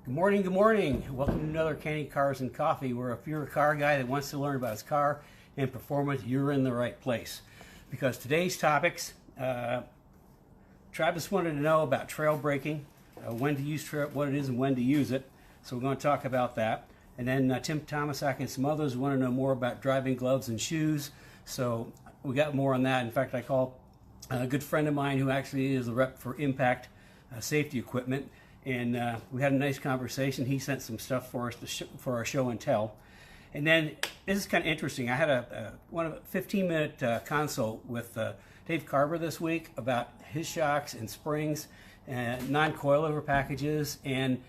Good morning, good morning. Welcome to another Candy Cars and Coffee, where if you're a car guy that wants to learn about his car and performance, you're in the right place. Because today's topics, Travis wanted to know about trail braking, when to use trail, what it is and when to use it. So we're going to talk about that. And then Tim Tomasak and some others want to know more about driving gloves and shoes. So we got more on that. In fact, I called a good friend of mine who actually is the rep for Impact Safety Equipment. And we had a nice conversation. He sent some stuff for us for our show and tell. And then this is kind of interesting. I had a 15-minute consult with Dave Carver this week about his shocks and springs and non-coilover packages, and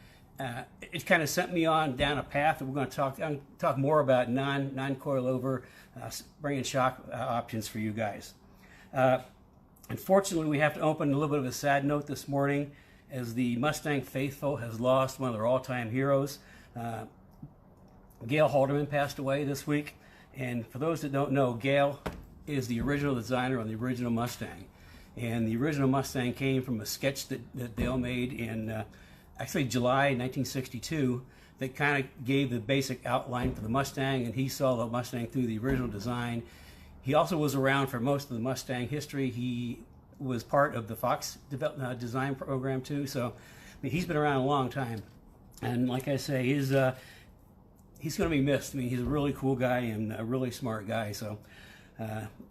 it kind of sent me on down a path that we're going to talk more about non-coilover spring and shock options for you guys. Unfortunately, we have to open a little bit of a sad note this morning, as the Mustang faithful has lost one of their all-time heroes. Gale Halderman passed away this week, and for those that don't know, Gale is the original designer on the original Mustang. And the original Mustang came from a sketch that Dale made in actually July 1962 that kind of gave the basic outline for the Mustang, and he saw the Mustang through the original design. He also was around for most of the Mustang history. He was part of the Fox design program too, so I mean, he's been around a long time. And like I say, he's going to be missed. I mean, he's a really cool guy and a really smart guy, so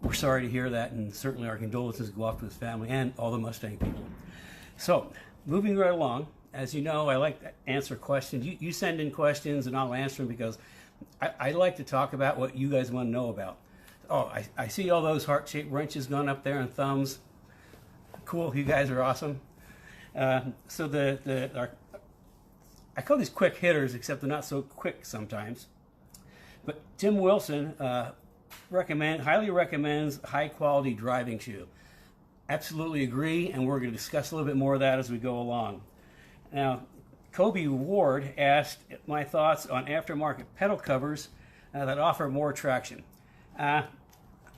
we're sorry to hear that, and certainly our condolences go off to his family and all the Mustang people. So, moving right along, as you know, I like to answer questions. You send in questions and I'll answer them, because I like to talk about what you guys want to know about. Oh, I see all those heart-shaped wrenches going up there and thumbs. Cool, you guys are awesome. So I call these quick hitters, except they're not so quick sometimes. But Tim Wilson highly recommends high-quality driving shoe. Absolutely agree, and we're going to discuss a little bit more of that as we go along. Now, Kobe Ward asked my thoughts on aftermarket pedal covers that offer more traction.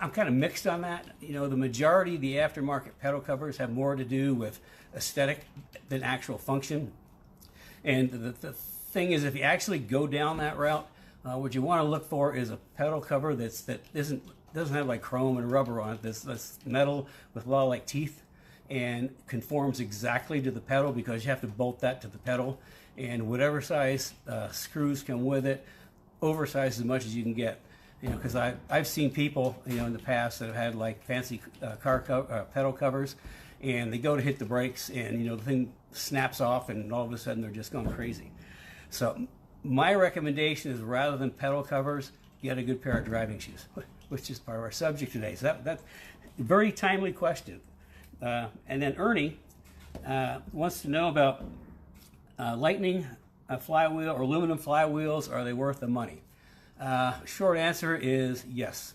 I'm kind of mixed on that. You know, the majority of the aftermarket pedal covers have more to do with aesthetic than actual function. And the thing is, if you actually go down that route, what you want to look for is a pedal cover that doesn't have like chrome and rubber on it. That's metal with a lot of like teeth and conforms exactly to the pedal, because you have to bolt that to the pedal. And whatever size screws come with it, oversized as much as you can get. You know, because I've seen people, you know, in the past that have had like fancy pedal covers, and they go to hit the brakes, and you know, the thing snaps off, and all of a sudden they're just going crazy. So my recommendation is, rather than pedal covers, get a good pair of driving shoes, which is part of our subject today. So that's a very timely question. And then Ernie wants to know about lightning flywheel or aluminum flywheels. Are they worth the money? Short answer is yes,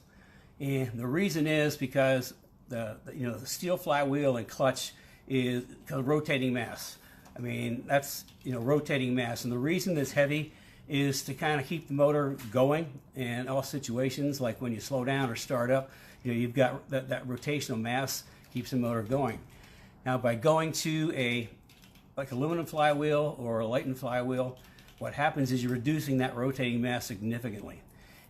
and the reason is because the steel flywheel and clutch is rotating mass. I mean, that's rotating mass, and the reason it's heavy is to kind of keep the motor going in all situations, like when you slow down or start up. You've got that rotational mass keeps the motor going. Now, by going to like aluminum flywheel or a lightning flywheel, what happens is you're reducing that rotating mass significantly,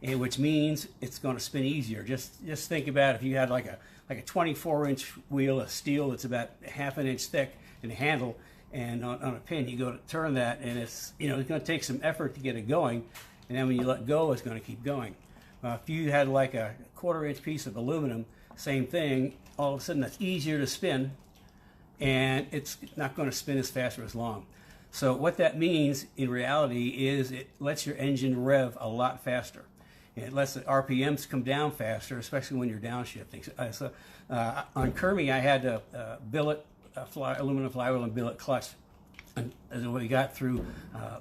and which means it's going to spin easier. Just think about it. If you had like a 24-inch wheel of steel that's about half an inch thick and a handle, and on a pin you go to turn that, and it's going to take some effort to get it going, and then when you let go, it's going to keep going. If you had like a quarter-inch piece of aluminum, same thing. All of a sudden, that's easier to spin, and it's not going to spin as fast or as long. So what that means in reality is it lets your engine rev a lot faster. It lets the RPMs come down faster, especially when you're downshifting. On Kermie, I had a billet aluminum flywheel and billet clutch. And as we got through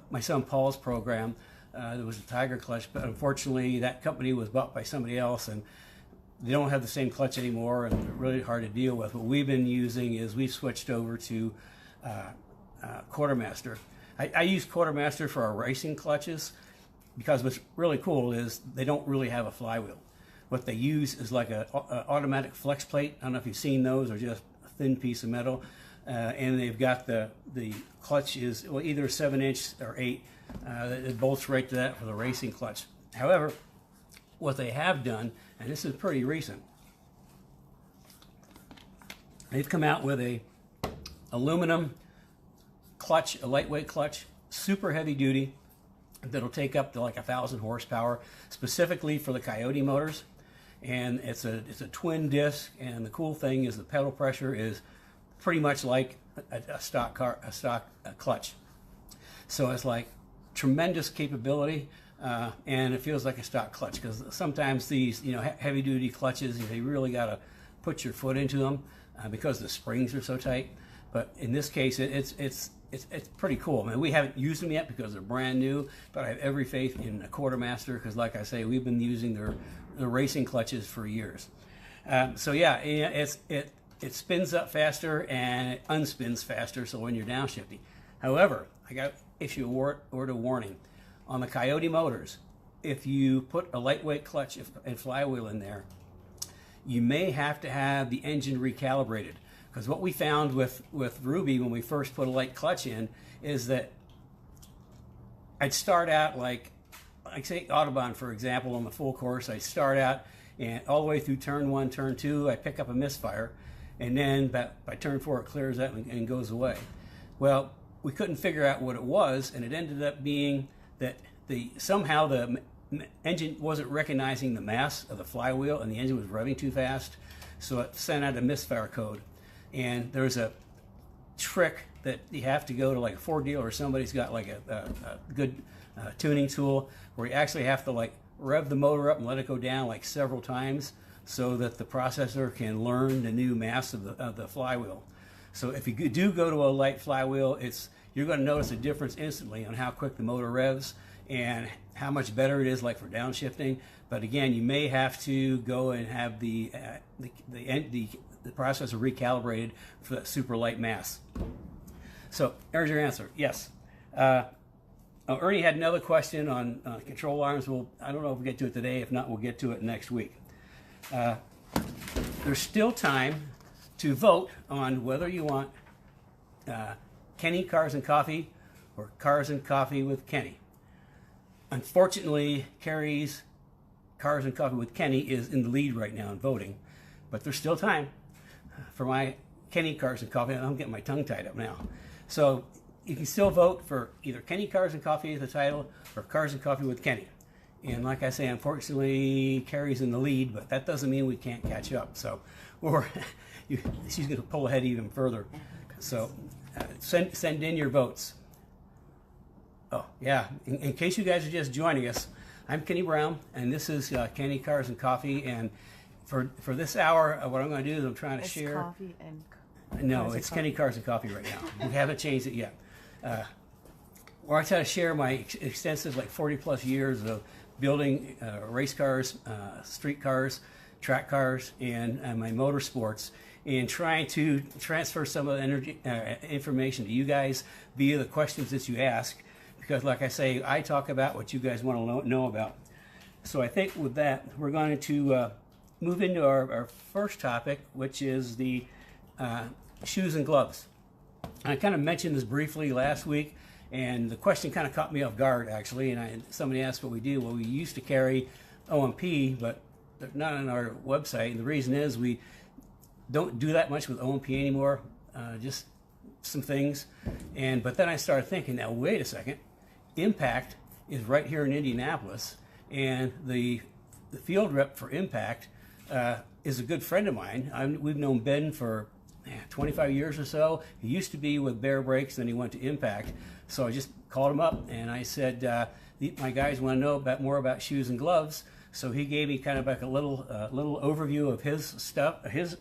my son Paul's program, there was a Tiger clutch, but unfortunately that company was bought by somebody else, and they don't have the same clutch anymore, and they're really hard to deal with. What we've been using is we've switched over to Quartermaster. I use Quartermaster for our racing clutches, because what's really cool is they don't really have a flywheel. What they use is like a automatic flex plate. I don't know if you've seen those, or just a thin piece of metal. and they've got the clutch is well, either 7-inch or 8. It bolts right to that for the racing clutch. However, what they have done, and this is pretty recent, they've come out with a aluminum clutch, a lightweight clutch, super heavy duty, that'll take up to like 1,000 horsepower, specifically for the Coyote motors. And it's a twin disc, and the cool thing is the pedal pressure is pretty much like a stock clutch. So it's like tremendous capability, and it feels like a stock clutch, because sometimes these heavy duty clutches, they really got to put your foot into them because the springs are so tight. But in this case, it's pretty cool. I mean, we haven't used them yet because they're brand new, but I have every faith in a Quartermaster, because like I say, we've been using their racing clutches for years. So yeah, it spins up faster and it unspins faster, so when you're downshifting. However, I got issue a word of warning. On the Coyote motors, if you put a lightweight clutch and flywheel in there, you may have to have the engine recalibrated. Because what we found with Ruby when we first put a light clutch in is that I'd start out like say Autobahn, for example, on the full course, I'd start out and all the way through turn 1, turn 2, I pick up a misfire, and then by turn 4 it clears up and goes away. Well, we couldn't figure out what it was, and it ended up being that somehow the engine wasn't recognizing the mass of the flywheel, and the engine was revving too fast, so it sent out a misfire code. And there's a trick that you have to go to like a Ford dealer or somebody's got like a good tuning tool where you actually have to like rev the motor up and let it go down like several times so that the processor can learn the new mass of the flywheel. So if you do go to a light flywheel, you're going to notice a difference instantly on how quick the motor revs and how much better it is like for downshifting. But again, you may have to go and have the processor recalibrated for that super light mass. So there's your answer. Yes. Ernie had another question on control arms. I don't know if we'll get to it today. If not, we'll get to it next week. There's still time to vote on whether you want Kenny Cars and Coffee or Cars and Coffee with Kenny. Unfortunately, Carrie's Cars and Coffee with Kenny is in the lead right now in voting, but there's still time for my Kenny Cars and Coffee. I'm getting my tongue tied up now. So you can still vote for either Kenny Cars and Coffee as the title or Cars and Coffee with Kenny. And like I say, unfortunately, Carrie's in the lead, but that doesn't mean we can't catch up. So, she's going to pull ahead even further. So send in your votes. Oh, yeah. In case you guys are just joining us, I'm Kenny Brown, and this is Kenny Cars and Coffee. And for this hour, what I'm going to do is I'm trying to share. Coffee and no, it's Kenny Cars and Coffee right now. We haven't changed it yet. Where I try to share my extensive, like 40-plus years of building race cars, street cars, track cars, and my motorsports, and trying to transfer some of the information to you guys via the questions that you ask. Because, like I say, I talk about what you guys want to know about. So I think with that, we're going to move into our first topic, which is the shoes and gloves. I kind of mentioned this briefly last week, and the question kind of caught me off guard, actually. And somebody asked what we do. Well, we used to carry OMP, but they're not on our website. And the reason is we don't do that much with OMP anymore, just some things. But then I started thinking, now, wait a second. Impact is right here in Indianapolis, and the field rep for Impact is a good friend of mine. We've known Ben for 25 years or so. He used to be with Bear Brakes, then he went to Impact. So I just called him up, and I said, my guys want to know more about shoes and gloves. So he gave me kind of like a little overview of his stuff, his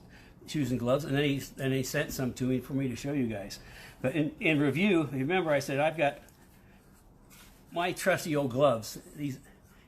shoes and gloves, and then he sent some to me for me to show you guys. But in review, remember I said I've got my trusty old gloves, these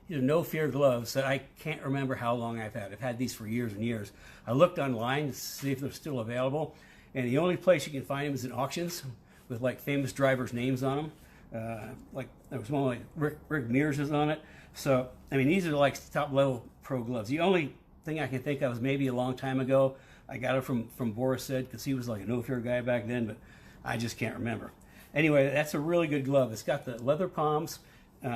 No Fear gloves that I can't remember how long I've had. I've had these for years and years. I looked online to see if they're still available, and the only place you can find them is in auctions with like famous drivers' names on them. Like there was one like Rick Mears is on it. So I mean, these are like top level pro gloves. The only thing I can think of is maybe a long time ago I got it from Boris said, because he was like a no-fear guy back then, but I just can't remember. Anyway, that's a really good glove. It's got the leather palms,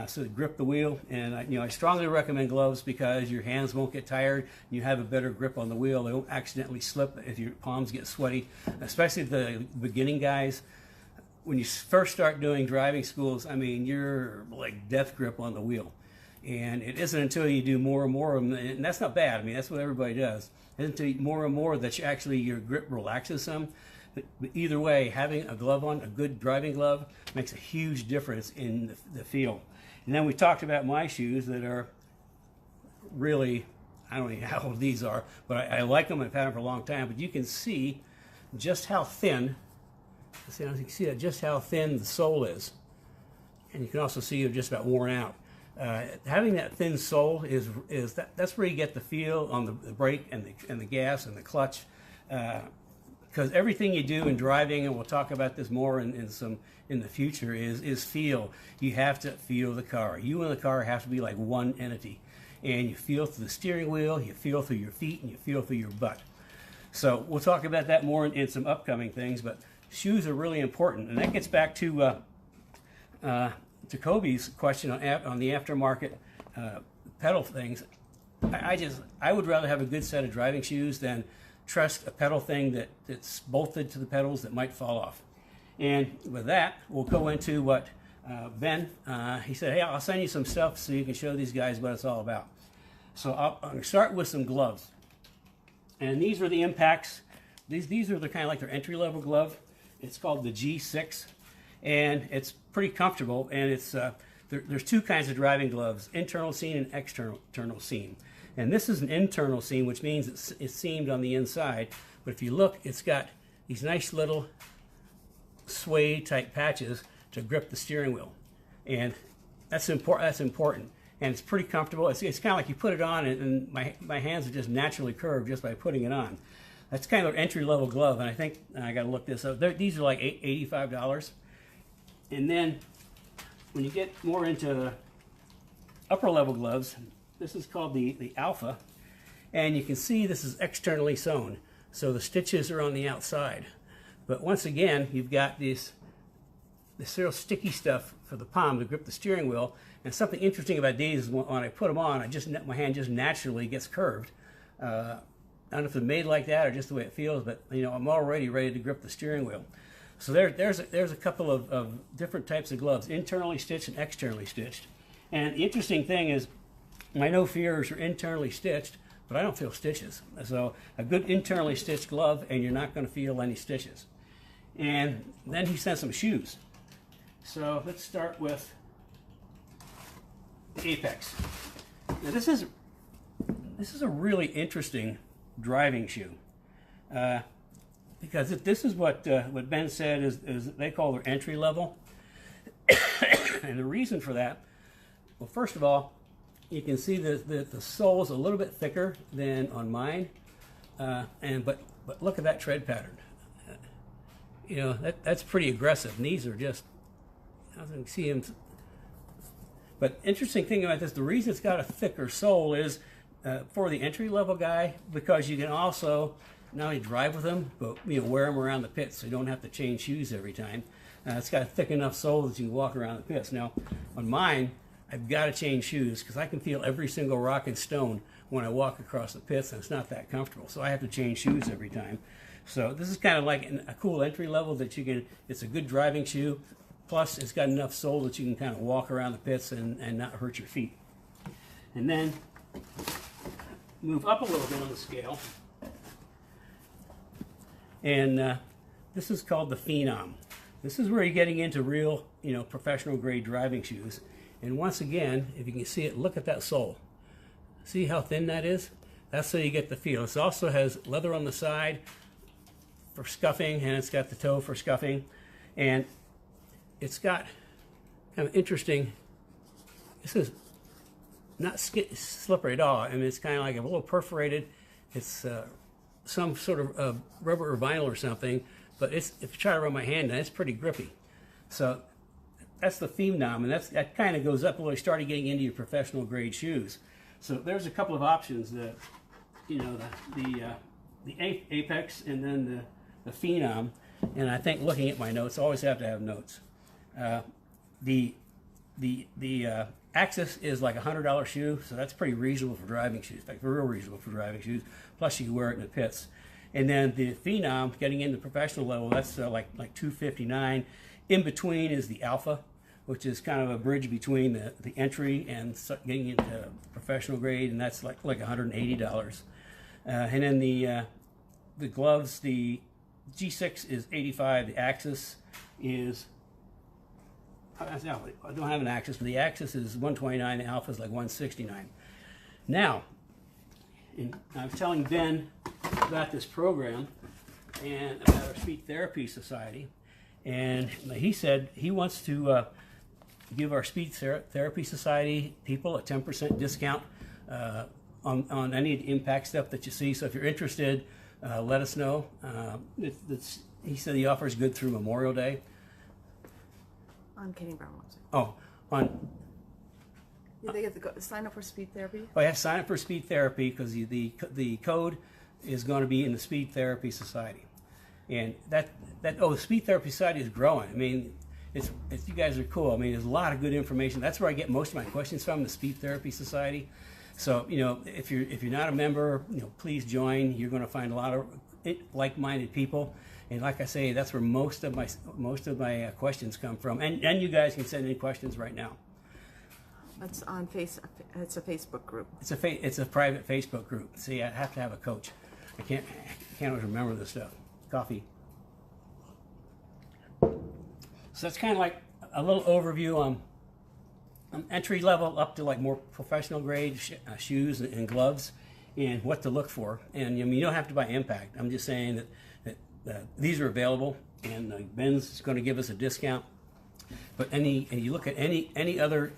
so it grip the wheel, and I strongly recommend gloves because your hands won't get tired. You have a better grip on the wheel. They won't accidentally slip if your palms get sweaty, especially the beginning guys. When you first start doing driving schools, I mean, you're like death grip on the wheel. And it isn't until you do more and more of them, and that's not bad. I mean, that's what everybody does. It isn't until more and more that your grip relaxes some. But either way, having a glove on, a good driving glove, makes a huge difference in the feel. And then we talked about my shoes that are really, I don't know how old these are, but I like them. I've had them for a long time. But you can see just how thin, you can see that just how thin the sole is. And you can also see they're just about worn out. Having that thin sole that's where you get the feel on the brake and the gas and the clutch. Because everything you do in driving, and we'll talk about this more in the future, is feel. You have to feel the car. You and the car have to be like one entity. And you feel through the steering wheel, you feel through your feet, and you feel through your butt. So we'll talk about that more in some upcoming things, but shoes are really important. And that gets back to Kobe's question on the aftermarket pedal things. I would rather have a good set of driving shoes than trust a pedal thing that's bolted to the pedals that might fall off. And with that, we'll go into what Ben, he said, hey, I'll send you some stuff so you can show these guys what it's all about. So I'm going to start with some gloves. And these are the Impacts. These are the kind of like their entry-level glove. It's called the G6. And it's pretty comfortable. And it's there's two kinds of driving gloves, internal seam and external seam. And this is an internal seam, which means it's seamed on the inside. But if you look, it's got these nice little suede type patches to grip the steering wheel. And that's important. And it's pretty comfortable. It's kind of like you put it on, and my hands are just naturally curved just by putting it on. That's kind of an entry-level glove, and I think I got to look this up. These are like $85. And then when you get more into upper-level gloves, this is called the Alpha, and you can see this is externally sewn, so the stitches are on the outside. But once again, you've got this real sticky stuff for the palm to grip the steering wheel. And something interesting about these is when I put them on, my hand just naturally gets curved. I don't know if it's made like that or just the way it feels, but I'm already ready to grip the steering wheel. So there's a couple of different types of gloves, internally stitched and externally stitched. And the interesting thing is, my no fears are internally stitched, but I don't feel stitches. So a good internally stitched glove, and you're not going to feel any stitches. And then he sent some shoes. So let's start with the Apex. Now this is a really interesting driving shoe, because this is what Ben said is they call their entry level. And the reason for that, well, first of all, you can see that the sole is a little bit thicker than on mine, but look at that tread pattern. That's pretty aggressive. And these are just, I can see them. But interesting thing about this, the reason it's got a thicker sole is for the entry-level guy, because you can also not only drive with them, but wear them around the pits, so you don't have to change shoes every time. It's got a thick enough sole that you can walk around the pits. Now, on mine, I've got to change shoes because I can feel every single rock and stone when I walk across the pits, and it's not that comfortable. So I have to change shoes every time. So this is kind of like a cool entry level that you can. It's a good driving shoe. Plus, it's got enough sole that you can kind of walk around the pits and not hurt your feet. And then move up a little bit on the scale. And this is called the Phenom. This is where you're getting into real, professional grade driving shoes. And once again, if you can see it, look at that sole. See how thin that is? That's so you get the feel. It also has leather on the side for scuffing, and it's got the toe for scuffing. And it's got kind of interesting, this is not slippery at all. I mean, it's kind of like a little perforated. It's some sort of rubber or vinyl or something, but if you try to rub my hand down, it's pretty grippy. So that's the Phenom, and that kind of goes up when you start getting into your professional grade shoes. So there's a couple of options that, the Apex and then the Phenom. And I think looking at my notes, I always have to have notes. The Axis is like $100 shoe, so that's pretty reasonable for driving shoes. In fact, real reasonable for driving shoes. Plus, you can wear it in the pits. And then the Phenom, getting into professional level, that's like $259. In between is the Alpha, which is kind of a bridge between the entry and getting into professional grade, and that's like $180. And then the gloves, the G6 is $85. The Axis is, I don't have an Axis, but the Axis is $129. The Alpha is like $169. Now, I was telling Ben about this program and about our Speech Therapy Society, and he said he wants to give our Speech Therapy Society people a 10% discount on any impact stuff that you see. So if you're interested, let us know. He said the offer is good through Memorial Day. On Kenny Brown website. Oh, on. They get to sign up for speed therapy? Oh, yeah, sign up for speed therapy because the code is going to be in the Speech Therapy Society. And the Speech Therapy Society is growing. I mean, it's you guys are cool. I mean, there's a lot of good information. That's where I get most of my questions from, the Speech Therapy Society. So, if you're not a member, please join. You're going to find a lot of like-minded people. And like I say, that's where most of my questions come from. And you guys can send in questions right now. It's on It's a Facebook group. It's a private Facebook group. See, I have to have a coach. I can't always remember this stuff. Coffee. So that's kind of like a little overview on entry level up to like more professional grade shoes and gloves and what to look for. And you don't have to buy Impact. I'm just saying that these are available, and Ben's going to give us a discount. But you look at any other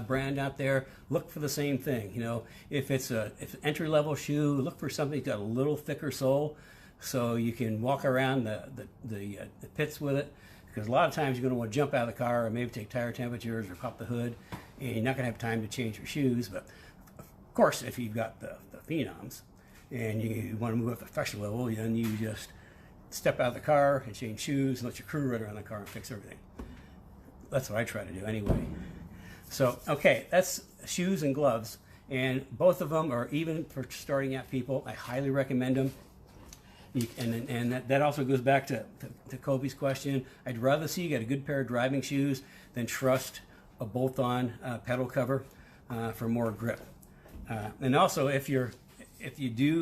brand out there, look for the same thing. If it's an entry level shoe, look for something that's got a little thicker sole, so you can walk around the pits with it. Because a lot of times you're going to want to jump out of the car or maybe take tire temperatures or pop the hood, and you're not going to have time to change your shoes. But of course, if you've got the Phenoms and you want to move up to professional level, then you just step out of the car and change shoes and let your crew run around the car and fix everything. That's what I try to do anyway. So, okay, that's shoes and gloves, and both of them are even for starting out people. I highly recommend them. And that also goes back to Kobe's question. I'd rather see you get a good pair of driving shoes than trust a bolt-on pedal cover for more grip. And also, if you've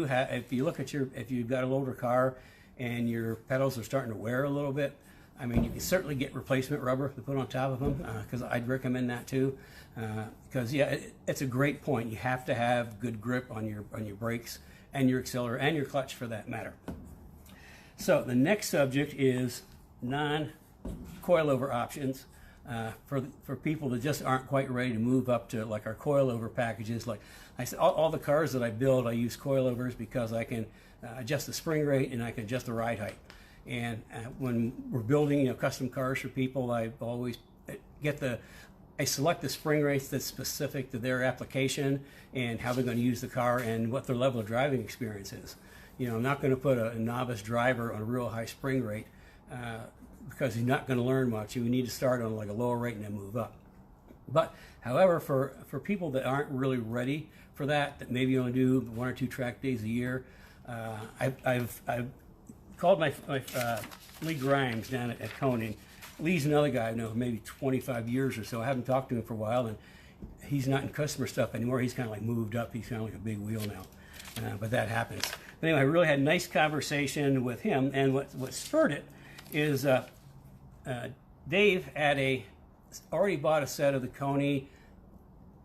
got an older car and your pedals are starting to wear a little bit, I mean, you can certainly get replacement rubber to put on top of them, because I'd recommend that too. Because it's a great point. You have to have good grip on your brakes and your accelerator and your clutch for that matter. So the next subject is non-coilover options for people that just aren't quite ready to move up to like our coilover packages. Like I said, all the cars that I build, I use coilovers because I can adjust the spring rate and I can adjust the ride height. And when we're building custom cars for people, I always I select the spring rates that's specific to their application and how they're going to use the car and what their level of driving experience is. I'm not going to put a novice driver on a real high spring rate because he's not going to learn much. You need to start on like a lower rate and then move up. But however, for people that aren't really ready for that maybe only do 1 or 2 track days a year, I've called my Lee Grimes down at Coney. Lee's another guy I've known for maybe 25 years or so. I haven't talked to him for a while, and he's not in customer stuff anymore. He's kind of like moved up. He's kind of like a big wheel now, but that happens. But anyway, I really had a nice conversation with him, and what spurred it is Dave had already bought a set of the Coney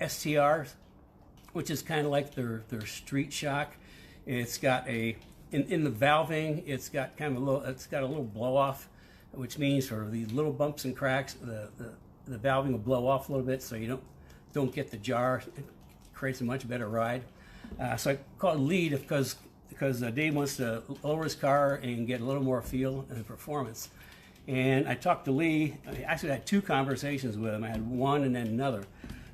STRs, which is kind of like their street shock. It's got in the valving, it's got a little blow off, which means for these little bumps and cracks, the valving will blow off a little bit, so you don't get the jar. It creates a much better ride. So I called Lee because Dave wants to lower his car and get a little more feel and performance. And I talked to Lee. I actually had 2 conversations with him. I had one and then another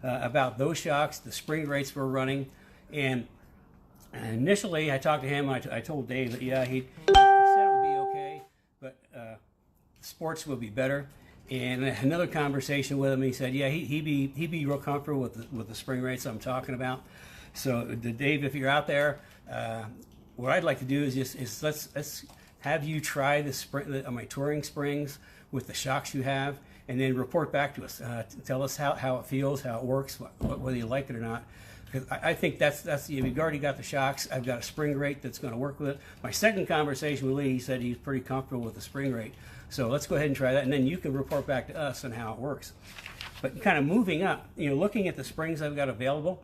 about those shocks, the spring rates we're running, and And initially, I talked to him. I told Dave that yeah, he said it would be okay, but sports would be better. And another conversation with him, he said, yeah, he'd be real comfortable with the spring rates I'm talking about. So, Dave, if you're out there, what I'd like to do is let's have you try my touring springs with the shocks you have, and then report back to us. Tell us how it feels, how it works, whether you like it or not. Because I think that's you've already got the shocks. I've got a spring rate that's going to work with it. My second conversation with Lee, he said he's pretty comfortable with the spring rate. So let's go ahead and try that, and then you can report back to us on how it works. But kind of moving up, looking at the springs I've got available,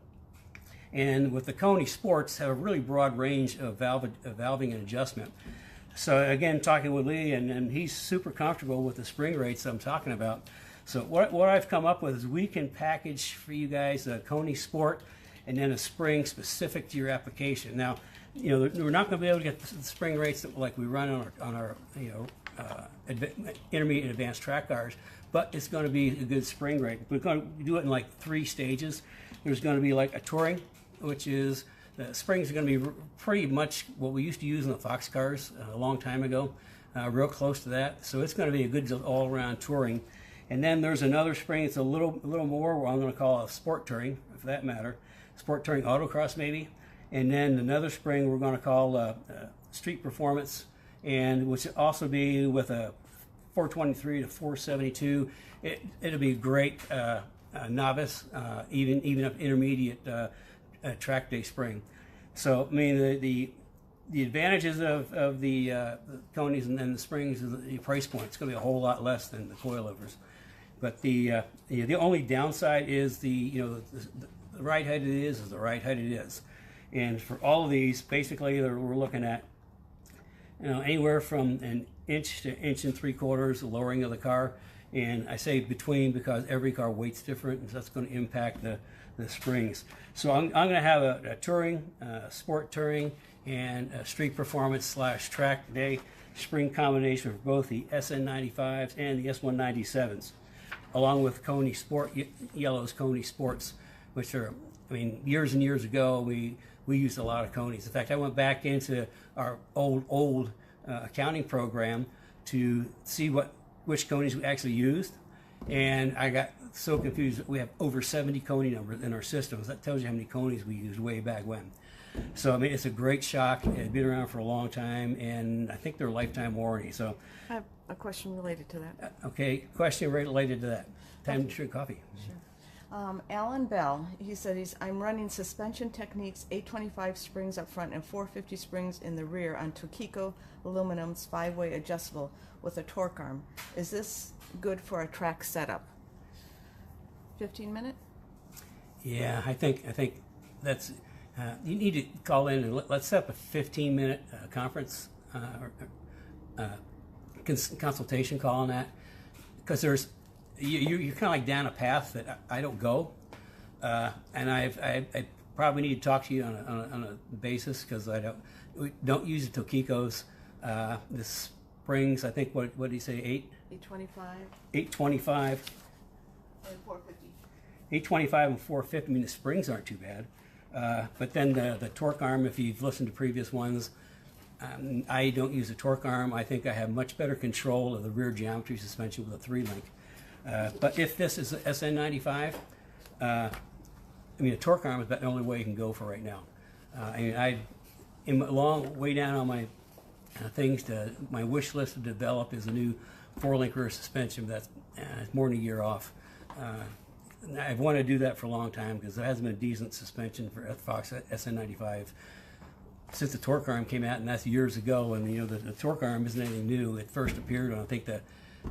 and with the Coney Sports, have a really broad range of valving and adjustment. So again, talking with Lee, and he's super comfortable with the spring rates I'm talking about. So what I've come up with is we can package for you guys a Coney Sport and then a spring specific to your application. Now, we're not going to be able to get the spring rates that like we run on our intermediate and advanced track cars, but it's going to be a good spring rate. We're going to do it in like 3 stages. There's going to be like a touring, which is the springs are going to be pretty much what we used to use in the Fox cars a long time ago, real close to that. So it's going to be a good all-around touring. And then there's another spring. It's a little more what I'm going to call a sport touring, for that matter. Sport touring autocross maybe, and then another spring we're going to call street performance, and which will also be with a 423 to 472. It'll be great novice, even up intermediate track day spring. So I mean the advantages of the Coneys and the springs is the price point. It's going to be a whole lot less than the coilovers, but the only downside is the ride height it is the ride height it is. And for all of these, basically, we're looking at anywhere from 1 inch to 1 3/4 inches lowering of the car. And I say between because every car weight's different, and so that's going to impact the springs. So I'm going to have a touring, sport touring, and a street performance / track day spring combination for both the SN95s and the S197s, along with Coney Yellow's Coney Sports, which are, years and years ago, we used a lot of Coneys. In fact, I went back into our old accounting program to see which Coneys we actually used, and I got so confused that we have over 70 Coney numbers in our systems. That tells you how many Coneys we used way back when. So, it's a great shock. It's been around for a long time, and I think they're lifetime warranty. So, I have a question related to that. Okay, question related to that. Time to drink coffee. Sure. Alan Bell, he said I'm running Suspension Techniques 825 springs up front and 450 springs in the rear on Tokiko Aluminum's 5-way adjustable with a torque arm. Is this good for a track setup? 15 minute? Yeah, I think that's you need to call in and let's set up a 15-minute conference consultation call on that, because you're kind of like down a path that I don't go, and I probably need to talk to you on a basis, because we don't use the Tokikos. The springs, I think, what did he say, 825 825 and 450. 825 and 450. The springs aren't too bad, but then the torque arm, if you've listened to previous ones, I don't use a torque arm. I think I have much better control of the rear geometry suspension with a 3-link. But if this is a SN95, a torque arm is about the only way you can go for right now. I am a long way down on my my wish list to develop is a new 4-link rear suspension. That's more than a year off. I've wanted to do that for a long time because there hasn't been a decent suspension for Fox SN95 since the torque arm came out, and that's years ago. And the torque arm isn't anything new. It first appeared on, I think, the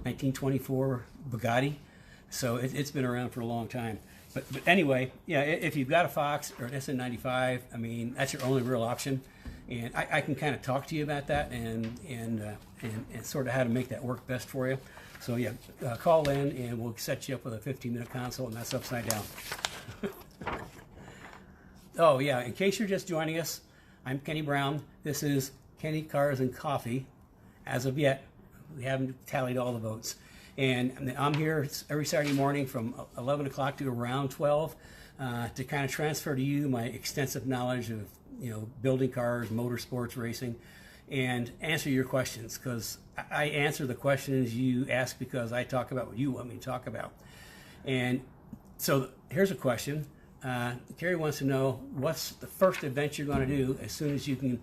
1924 Bugatti, so it's been around for a long time. But anyway, yeah, if you've got a Fox or an SN95, that's your only real option, and I can kind of talk to you about that and sort of how to make that work best for you. So yeah, call in and we'll set you up with a 15-minute consult, and that's upside down. Oh yeah, in case you're just joining us, I'm Kenny Brown. This is Kenny Cars and Coffee. As of yet, we haven't tallied all the votes. And I'm here every Saturday morning from 11 o'clock to around 12 to kind of transfer to you my extensive knowledge of building cars, motorsports, racing, and answer your questions, because I answer the questions you ask because I talk about what you want me to talk about. And so here's a question. Terry wants to know, what's the first event you're going to do as soon as you can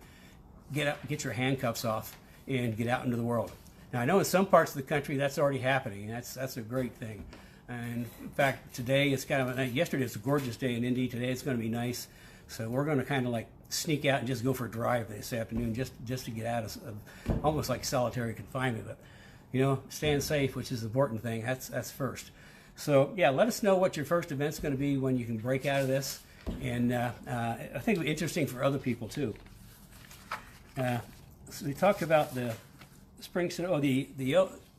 get your handcuffs off and get out into the world? Now, I know in some parts of the country that's already happening, and that's a great thing. And in fact, today it's kind of yesterday it's a gorgeous day in Indy. Today it's going to be nice, so we're going to kind of like sneak out and just go for a drive this afternoon, just to get out of almost like solitary confinement. But staying safe, which is the important thing. That's first. So yeah, let us know what your first event's going to be when you can break out of this, and I think it'll be interesting for other people too. So we talked about the springs. On the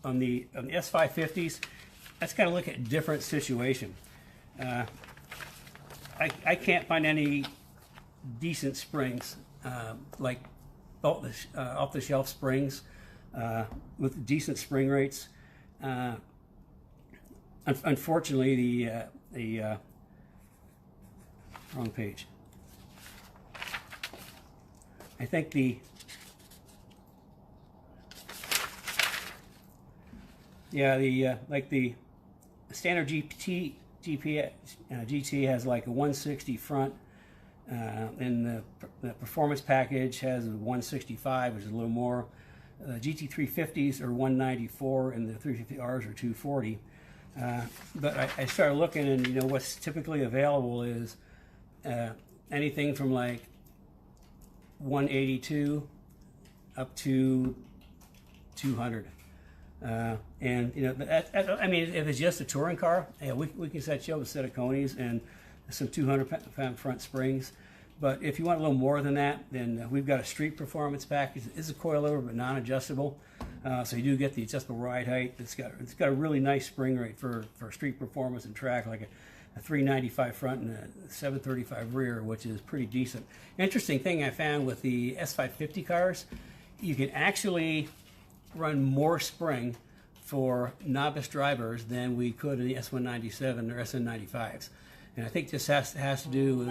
S550s. Let's kind of look at a different situation. I can't find any decent springs like off-the-shelf springs with decent spring rates. Unfortunately, the wrong page. I think the standard GT has like a 160 front, and the performance package has a 165, which is a little more. GT350s are 194, and the 350Rs are 240. But I started looking, and what's typically available is anything from like 182 up to 200. And I mean, if it's just a touring car, yeah, we can set you up a set of conies and some 200-pound front springs. But if you want a little more than that, then we've got a street performance package. It's a coilover but non-adjustable, so you do get the adjustable ride height. It's got a really nice spring rate for street performance and track, like a 395 front and a 735 rear, which is pretty decent. Interesting thing I found with the S550 cars, you can actually run more spring for novice drivers than we could in the S197 or SN95s. And I think this has to do with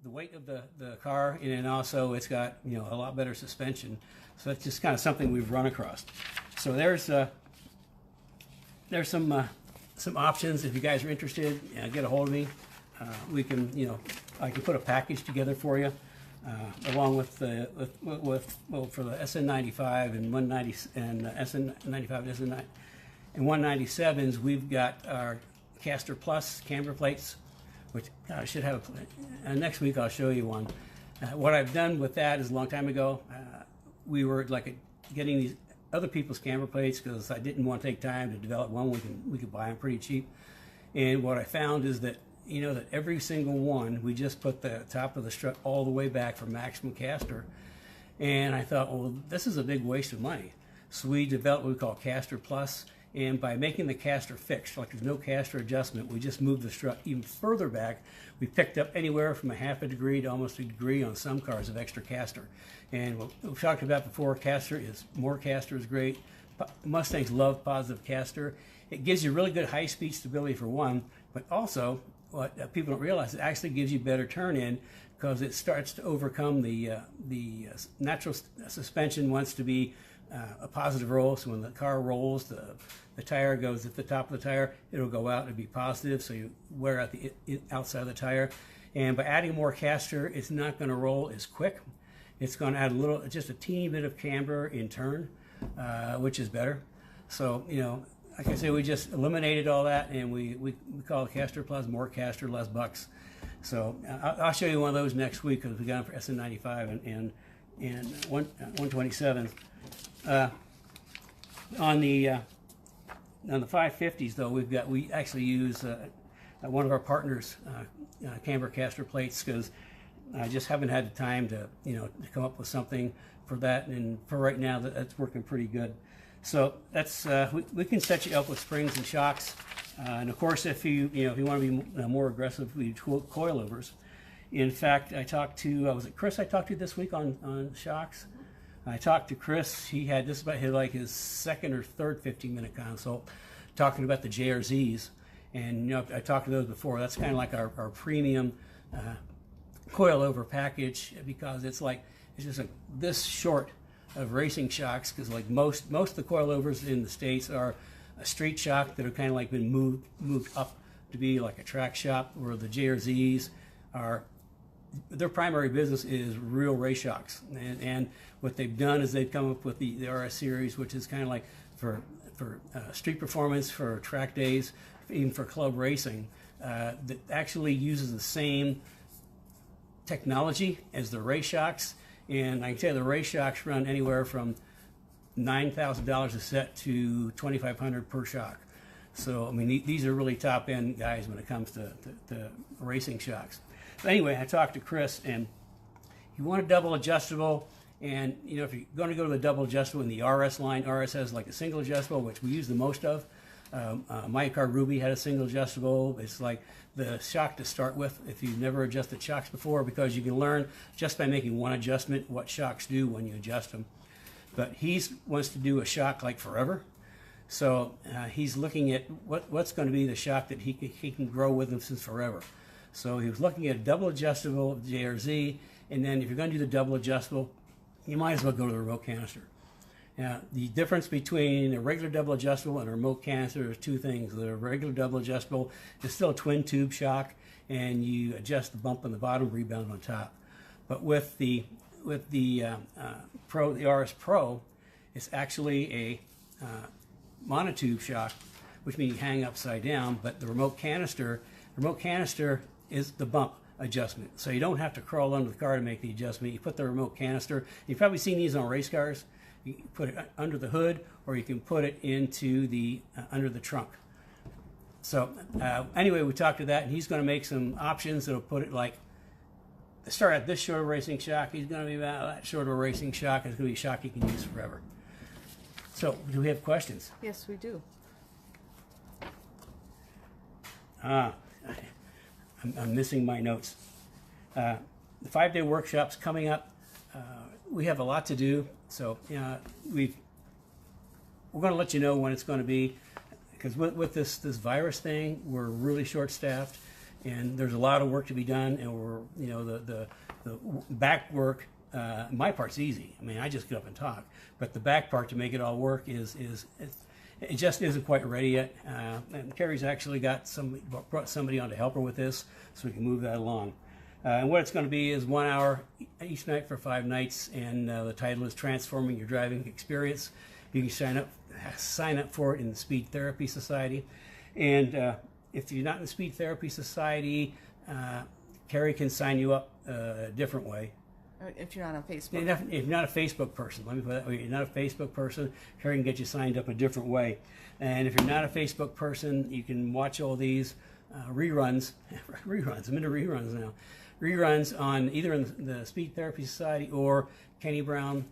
the weight of the car, and then also it's got a lot better suspension. So that's just kind of something we've run across. So there's some options. If you guys are interested, get a hold of me. We can I can put a package together for you. Along with for the SN95 and 190 and SN95 and 197s, we've got our Caster Plus camber plates, which I should have. Next week I'll show you one. What I've done with that is a long time ago. We were getting these other people's camber plates because I didn't want to take time to develop one. We could buy them pretty cheap. And what I found is that that every single one, we just put the top of the strut all the way back for maximum caster. And I thought, well, this is a big waste of money. So we developed what we call Caster Plus. And by making the caster fixed, like there's no caster adjustment, we just moved the strut even further back. We picked up anywhere from a half a degree to almost a degree on some cars of extra caster. And what we've talked about before, more caster is great. Mustangs love positive caster. It gives you really good high-speed stability for one, but also, what people don't realize, it actually gives you better turn-in because it starts to overcome the natural suspension wants to be a positive roll. So when the car rolls, the tire goes at the top of the tire, it'll go out and be positive, so you wear out the outside of the tire. And by adding more caster, it's not going to roll as quick. It's going to add just a teeny bit of camber in turn, which is better. So like I say, we just eliminated all that, and we call it Caster Plus, more caster, less bucks. So I'll show you one of those next week because we got them for SN95 and 127. On the 550s though, we actually use one of our partners' camber caster plates because I just haven't had the time to to come up with something for that, and for right now that's working pretty good. So that's we can set you up with springs and shocks, and of course if you want to be more aggressive, we do coilovers. In fact, I talked to was it Chris I talked to this week on shocks. I talked to Chris. He had this about his second or third 15-minute consult, talking about the JRZs, and I talked to those before. That's kind of like our premium coilover package, because it's just like this short of racing shocks, because like most of the coilovers in the States are a street shock that have kind of like been moved up to be like a track shock, where the JRZs are, their primary business is real race shocks. And what they've done is they've come up with the RS series, which is kind of like for street performance, for track days, even for club racing, that actually uses the same technology as the race shocks. And I can tell you the race shocks run anywhere from $9,000 a set to $2,500 per shock. So I mean, these are really top end guys when it comes to racing shocks. But anyway, I talked to Chris, and you want a double adjustable. And you know, if you're going to go to the double adjustable in the RS line, RS has like a single adjustable, which we use the most of. My car Ruby had a single adjustable. It's like the shock to start with if you've never adjusted shocks before, because you can learn just by making one adjustment what shocks do when you adjust them. But he wants to do a shock like forever. So he's looking at what's going to be the shock that he can grow with him since forever. So he was looking at a double adjustable JRZ, and then if you're going to do the double adjustable, you might as well go to the remote canister. Now, the difference between a regular double adjustable and a remote canister is two things. The regular double adjustable is still a twin tube shock, and you adjust the bump on the bottom, rebound on top. But with the RS Pro, it's actually a monotube shock, which means you hang upside down. But the remote canister is the bump adjustment. So you don't have to crawl under the car to make the adjustment. You put the remote canister. You've probably seen these on race cars. You can put it under the hood, or you can put it into the under the trunk. So anyway, we talked to that, and he's going to make some options that'll put it like, start at this short of a racing shock. He's going to be about that short of a racing shock. It's going to be a shock you can use forever. So, do we have questions? Yes, we do. I'm missing my notes. The 5-day workshop's coming up. We have a lot to do, so we're going to let you know when it's going to be, because with this virus thing, we're really short-staffed, and there's a lot of work to be done, and we're the back work. My part's easy. I mean, I just get up and talk, but the back part to make it all work it just isn't quite ready yet. And Carrie's actually brought somebody on to help her with this, so we can move that along. And what it's going to be is 1 hour each night for 5 nights, and the title is Transforming Your Driving Experience. You can sign up for it in the Speed Therapy Society. And if you're not in the Speed Therapy Society, Carrie can sign you up a different way. If you're not on Facebook. If you're not a Facebook person, let me put it that way. If you're not a Facebook person, Carrie can get you signed up a different way. And if you're not a Facebook person, you can watch all these reruns. I'm into reruns now. Reruns on either in the Speed Therapy Society or Kenny Brown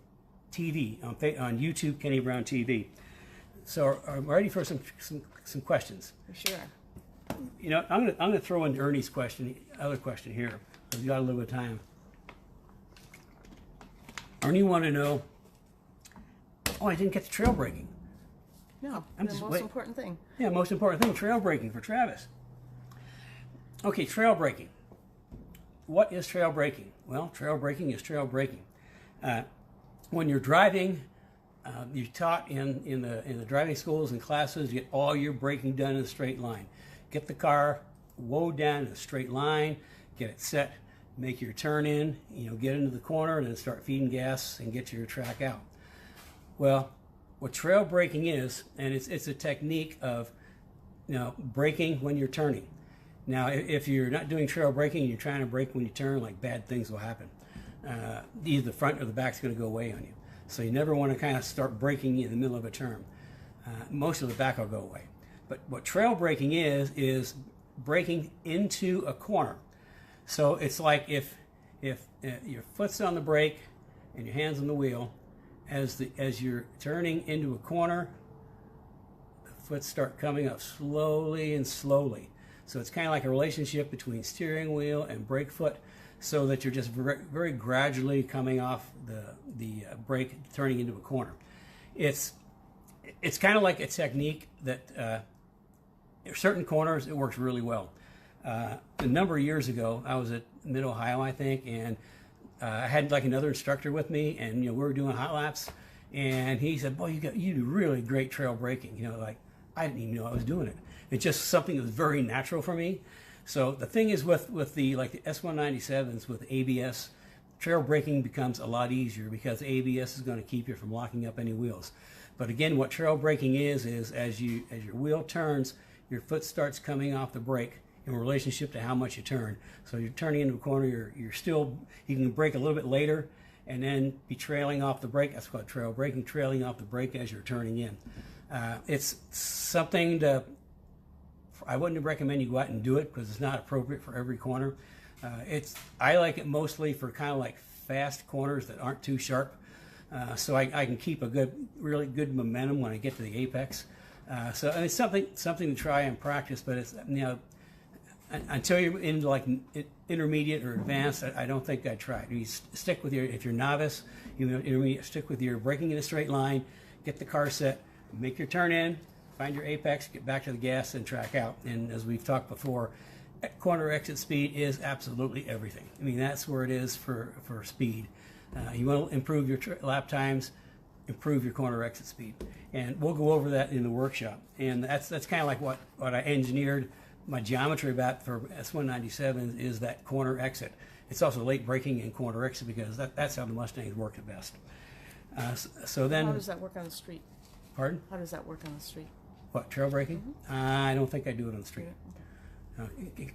TV on YouTube, Kenny Brown TV. So I'm ready for some questions. Sure. You know, I'm gonna throw in Ernie's other question here. We've got a little bit of time. Ernie wanted to know. Oh, I didn't get the trail braking. No, the most important thing. Yeah, most important thing, trail braking for Travis. Okay, trail braking. What is trail braking? Well, trail braking is trail braking. When you're driving, you're taught in the driving schools and classes, you get all your braking done in a straight line. Get the car wound down in a straight line, get it set, make your turn in, get into the corner, and then start feeding gas and get your track out. Well, what trail braking is, and it's a technique of braking when you're turning. Now, if you're not doing trail braking and you're trying to brake when you turn, like, bad things will happen. Either the front or the back's going to go away on you. So you never want to kind of start braking in the middle of a turn. Most of the back will go away. But what trail braking is braking into a corner. So it's like if your foot's on the brake and your hand's on the wheel, as you're turning into a corner, the foot start coming up slowly and slowly. So it's kind of like a relationship between steering wheel and brake foot, so that you're just very, very gradually coming off the brake, turning into a corner. It's kind of like a technique that certain corners it works really well. A number of years ago, I was at Mid-Ohio, I think, and I had like another instructor with me, and we were doing hot laps, and he said, "Boy, you do really great trail braking." Like I didn't even know I was doing it. It's just something that was very natural for me. So the thing is with the S197s with ABS, trail braking becomes a lot easier because ABS is going to keep you from locking up any wheels. But again, what trail braking is as your wheel turns, your foot starts coming off the brake in relationship to how much you turn. So you're turning into a corner, you can brake a little bit later and then be trailing off the brake. That's called trail braking, trailing off the brake as you're turning in. It's something I wouldn't recommend you go out and do it because it's not appropriate for every corner. I like it mostly for kind of like fast corners that aren't too sharp. So I can keep a really good momentum when I get to the apex. So it's something to try and practice, but it's until you're into like intermediate or advanced, I don't think I'd try it. You stick with if you're novice, intermediate, stick with your braking in a straight line, get the car set, make your turn in, find your apex, get back to the gas, and track out. And as we've talked before, corner exit speed is absolutely everything. I mean, that's where it is for speed. You want to improve your lap times, improve your corner exit speed, and we'll go over that in the workshop. And that's kind of like what I engineered my geometry about for S197 is that corner exit. It's also late braking and corner exit because that's how the Mustangs work the best. So then, how does that work on the street? Pardon? How does that work on the street? What, trail braking? Mm-hmm. I don't think I do it on the street.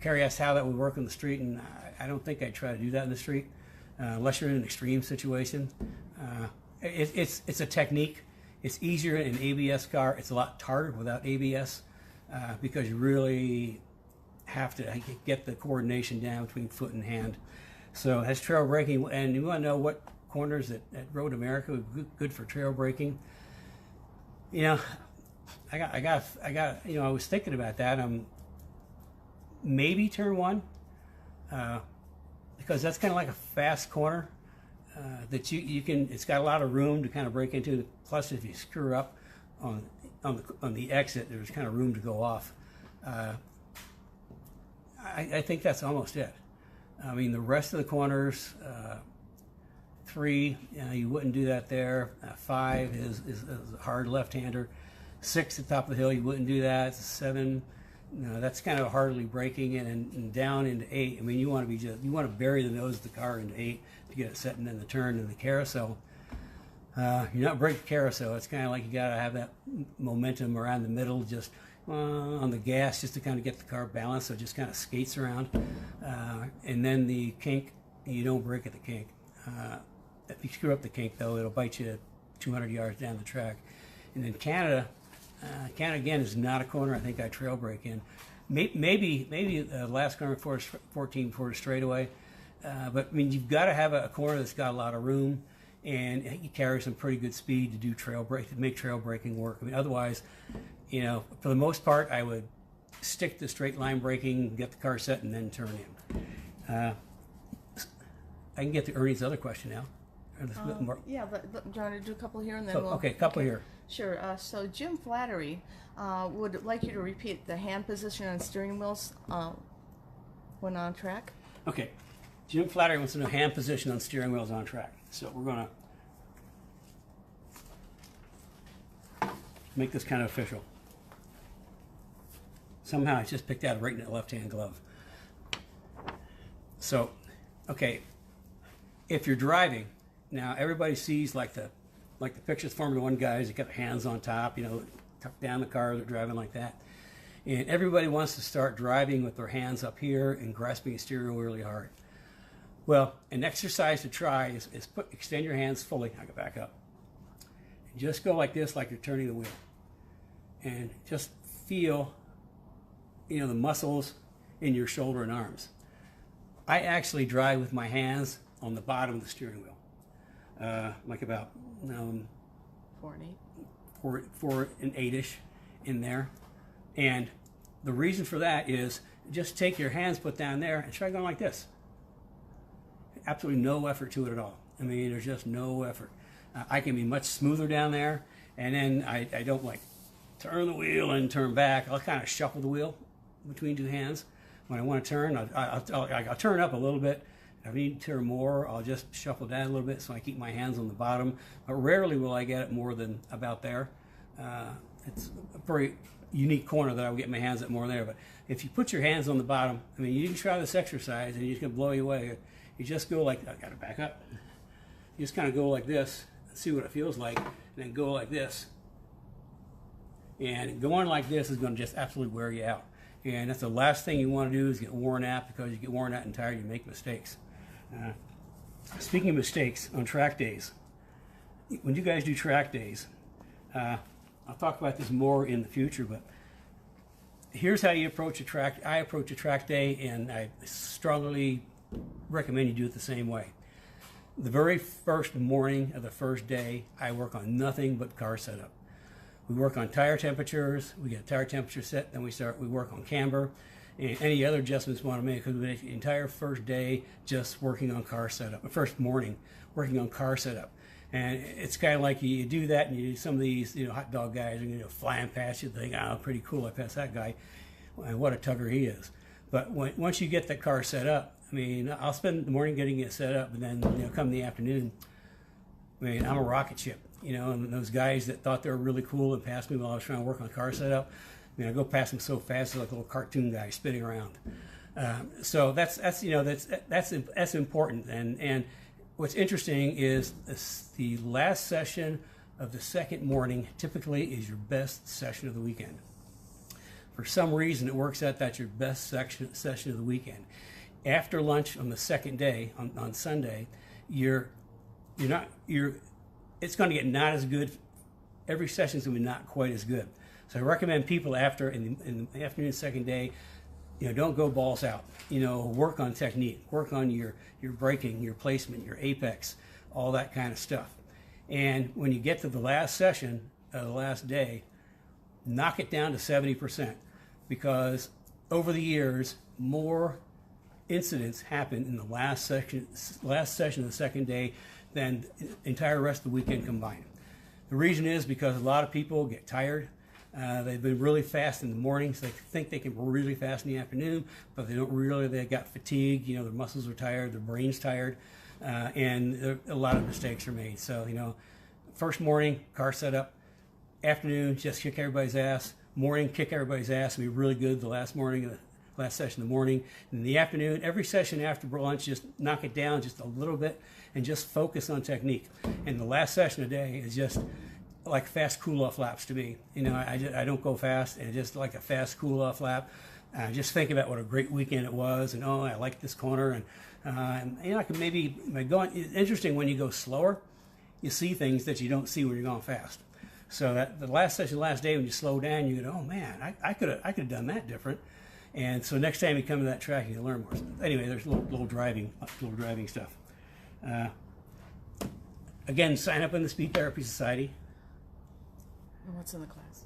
Carrie asked how that would work on the street, and I don't think I'd try to do that in the street unless you're in an extreme situation. It's a technique. It's easier in an ABS car. It's a lot harder without ABS because you really have to get the coordination down between foot and hand. So that's trail braking, and you want to know what corners at Road America would be good for trail braking. I was thinking about that. Maybe turn one, because that's kind of like a fast corner that you can. It's got a lot of room to kind of break into. Plus, if you screw up on the exit, there's kind of room to go off. I think that's almost it. I mean, the rest of the corners, 3, you wouldn't do that there. 5 is a hard left-hander. 6 at the top of the hill, you wouldn't do that. 7, that's kind of hardly braking in, and down into 8. I mean, you want to bury the nose of the car into 8 to get it set, and then the turn and the carousel. You're not braking carousel. It's kind of like you got to have that momentum around the middle, just on the gas, just to kind of get the car balanced, so it just kind of skates around. And then the kink, you don't brake at the kink. If you screw up the kink, though, it'll bite you 200 yards down the track. And then Canada again is not a corner I think I trail brake in. Maybe the last corner 14 for a straightaway. But I mean, you've got to have a corner that's got a lot of room, and you carry some pretty good speed to do to make trail braking work. I mean, otherwise, for the most part, I would stick to straight line braking, get the car set, and then turn in. I can get to Ernie's other question now. Yeah, but do you want to do a couple here and then a couple here. Sure. So Jim Flattery would like you to repeat the hand position on steering wheels when on track. Okay. Jim Flattery wants to know hand position on steering wheels on track. So we're going to make this kind of official. Somehow I just picked out right in that left-hand glove. So, okay, if you're driving, now everybody sees like the pictures Formula 1 guys, they got their hands on top, tuck down the car, they're driving like that. And everybody wants to start driving with their hands up here and grasping the steering wheel really hard. Well, an exercise to try is extend your hands fully. I go back up. And just go like this, like you're turning the wheel. And just feel, the muscles in your shoulder and arms. I actually drive with my hands on the bottom of the steering wheel. Like about 4 and 8. 4 and 8-ish in there. And the reason for that is just take your hands, put down there, and try going like this. Absolutely no effort to it at all. I mean, there's just no effort. I can be much smoother down there, and then I don't like turn the wheel and turn back. I'll kind of shuffle the wheel between two hands When I want to turn, I'll turn up a little bit. If I need to turn more, I'll just shuffle down a little bit so I keep my hands on the bottom. But rarely will I get it more than about there. It's a very unique corner that I'll get my hands at more there. But if you put your hands on the bottom, I mean, you can try this exercise and you're just going to blow you away. You just go like, I got to back up. You just kind of go like this and see what it feels like, and then go like this. And going like this is going to just absolutely wear you out. And that's the last thing you want to do is get worn out, because you get worn out and tired, you make mistakes. Speaking of mistakes, on track days, when you guys do track days, I'll talk about this more in the future, but here's how you approach a track. I approach a track day, and I strongly recommend you do it the same way. The very first morning of the first day, I work on nothing but car setup. We work on tire temperatures, we get a tire temperature set, then we work on camber, and any other adjustments we want to make, because we make the entire first day just working on car setup. The first morning, working on car setup. And it's kind of like you do that, and you do some of these, hot dog guys are flying past you, think, oh, pretty cool, I passed that guy, and what a tugger he is. But once you get the car set up, I mean, I'll spend the morning getting it set up, and then come the afternoon, I mean, I'm a rocket ship, and those guys that thought they were really cool and passed me while I was trying to work on car setup, I mean, I go past them so fast, like a little cartoon guy spinning around. So that's important, and what's interesting is the last session of the second morning typically is your best session of the weekend. For some reason, it works out that's your best session of the weekend. After lunch on the second day, on Sunday, it's going to get not as good. Every session is going to be not quite as good. So I recommend people in the afternoon, second day, don't go balls out. Work on technique, work on your braking, your placement, your apex, all that kind of stuff. And when you get to the last session, the last day, knock it down to 70%, because over the years, more incidents happen in the last session of the second day than the entire rest of the weekend combined. The reason is because a lot of people get tired. They've been really fast in the morning, so they think they can go really fast in the afternoon, but they don't really. They got fatigue. Their muscles are tired, their brain's tired, and a lot of mistakes are made. So, first morning, car setup. Afternoon, just kick everybody's ass. Morning, kick everybody's ass. It'll be really good the last session in the morning. And in the afternoon, every session after lunch, just knock it down just a little bit and just focus on technique. And the last session of the day is just like fast cool-off laps to me. I don't go fast, and just like a fast cool-off lap. Just think about what a great weekend it was, and I like this corner, and I can maybe it's interesting when you go slower, you see things that you don't see when you're going fast. So that the last session, last day, when you slow down, you go, oh man, I could have done that different. And so next time you come to that track, you can learn more. Anyway, there's little driving stuff. Again, sign up in the Speed Therapy Society. And what's in the class?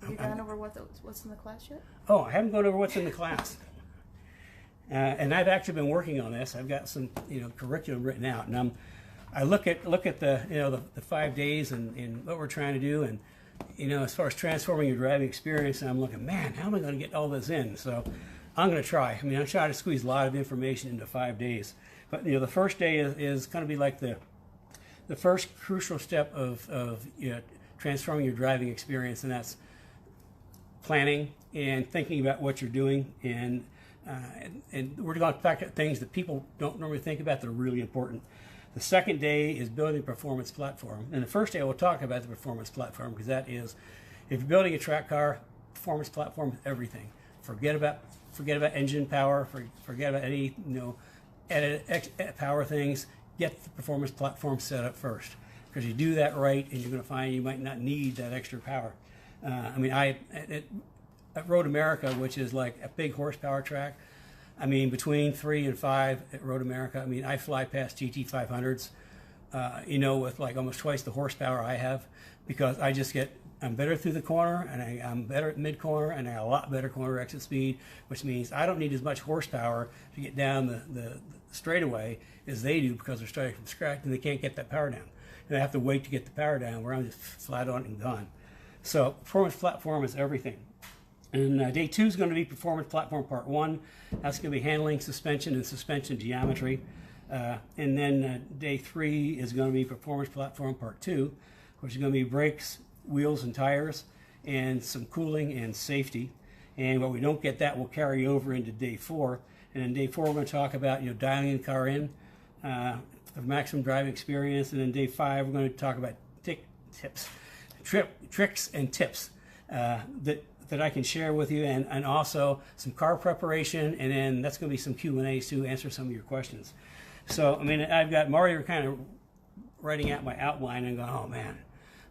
Have you gone over what's in the class yet? Oh, I haven't gone over what's in the class. And I've actually been working on this. I've got some curriculum written out, and I look at the 5 days and what we're trying to do, and as far as transforming your driving experience, and I'm looking, man, how am I going to get all this in? So I'm going to try. I'm trying to squeeze a lot of information into 5 days. But the first day is going to be like the first crucial step of transforming your driving experience, and that's planning and thinking about what you're doing, and we're going to talk about things that people don't normally think about that are really important. The second day is building a performance platform, and the first day we'll talk about the performance platform, because that is, if you're building a track car, performance platform is everything. Forget about engine power, forget about any power things. Get the performance platform set up first, because you do that right, and you're going to find you might not need that extra power. At Road America, which is like a big horsepower track, between 3 and 5 at Road America, I fly past GT500s, with like almost twice the horsepower I have, because I'm better through the corner, and I'm better at mid-corner, and I have a lot better corner exit speed, which means I don't need as much horsepower to get down the straightaway as they do, because they're starting from scratch and they can't get that power down. And I have to wait to get the power down, where I'm just flat on and gone. So performance platform is everything. And day 2 is going to be Performance Platform Part 1. That's going to be handling, suspension, and suspension geometry. And then day 3 is going to be Performance Platform Part 2, which is going to be brakes, wheels, and tires, and some cooling and safety. And what we don't get, that will carry over into day 4. And in day 4, we're going to talk about dialing the car in for maximum driving experience. And then day 5, we're going to talk about tricks and tips that I can share with you, and also some car preparation, and then that's going to be some Q&As to answer some of your questions. So, I mean, I've got Mario kind of writing out my outline and going, oh man.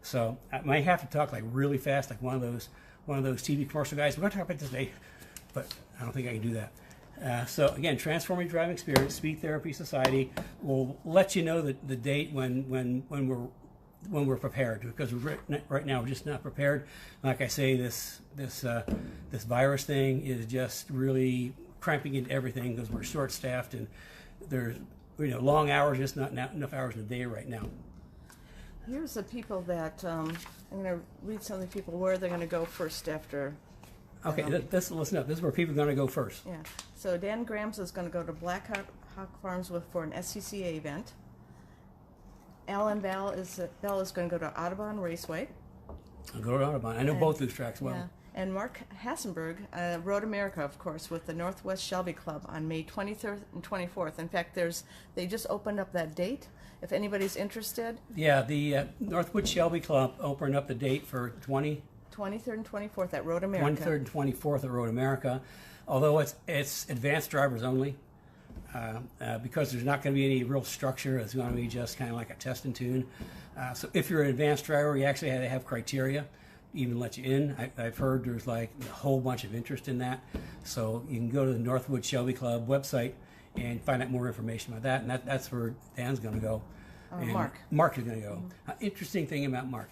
So I might have to talk like really fast, like one of those TV commercial guys. We're going to talk about this today, but I don't think I can do that. So again, Transforming Driving Experience, Speed Therapy Society will let you know the date when we're prepared, because right now we're just not prepared. Like I say, this virus thing is just really cramping into everything because we're short-staffed and there's long hours, just not enough hours in a day right now. Here's the people that I'm going to read some of the people where they're going to go first after. Okay, listen up. This is where people are going to go first. Yeah. So Dan Grams is going to go to Black Hawk Farms for an SCCA event. Alan Bell is going to go to Audubon Raceway. I'll go to Audubon. I know both those tracks well. Yeah. And Mark Hassenberg, Road America, of course, with the Northwest Shelby Club on May 23rd and 24th. In fact, they just opened up that date. If anybody's interested. Yeah, the Northwood Shelby Club opened up the date for 23rd and 24th at Road America. 23rd and 24th at Road America, although it's advanced drivers only. Because there's not going to be any real structure. It's going to be just kind of like a test and tune. So if you're an advanced driver, you actually have to have criteria to even let you in. I've heard there's like a whole bunch of interest in that. So you can go to the Northwood Shelby Club website and find out more information about that. And that's where Dan's going to go. And Mark is going to go. Interesting thing about Mark,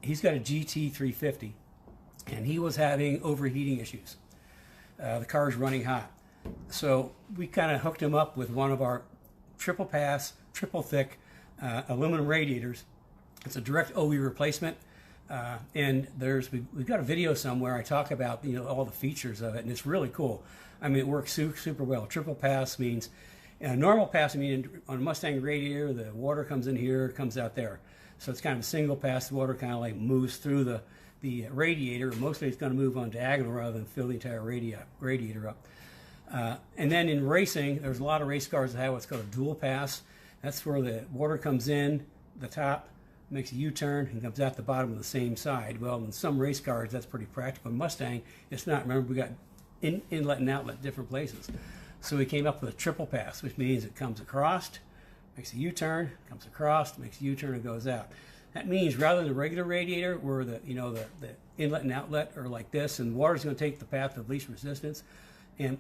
he's got a GT 350, and he was having overheating issues. The car is running hot. So we kind of hooked him up with one of our triple pass, triple thick aluminum radiators. It's a direct OE replacement, and we've got a video somewhere. I talk about all the features of it, and it's really cool. I mean, it works super well. Triple pass means normal pass. I mean, on a Mustang radiator, the water comes in here, comes out there. So it's kind of a single pass. The water kind of like moves through the radiator. Mostly it's going to move on diagonal rather than fill the entire radiator up. And then in racing, there's a lot of race cars that have what's called a dual pass. That's where the water comes in the top, makes a U-turn, and comes out the bottom of the same side. Well, in some race cars, that's pretty practical. In Mustang, it's not. Remember, we got inlet and outlet different places. So we came up with a triple pass, which means it comes across, makes a U-turn, comes across, makes a U-turn, and goes out. That means rather than a regular radiator where the inlet and outlet are like this, and water's going to take the path of least resistance, and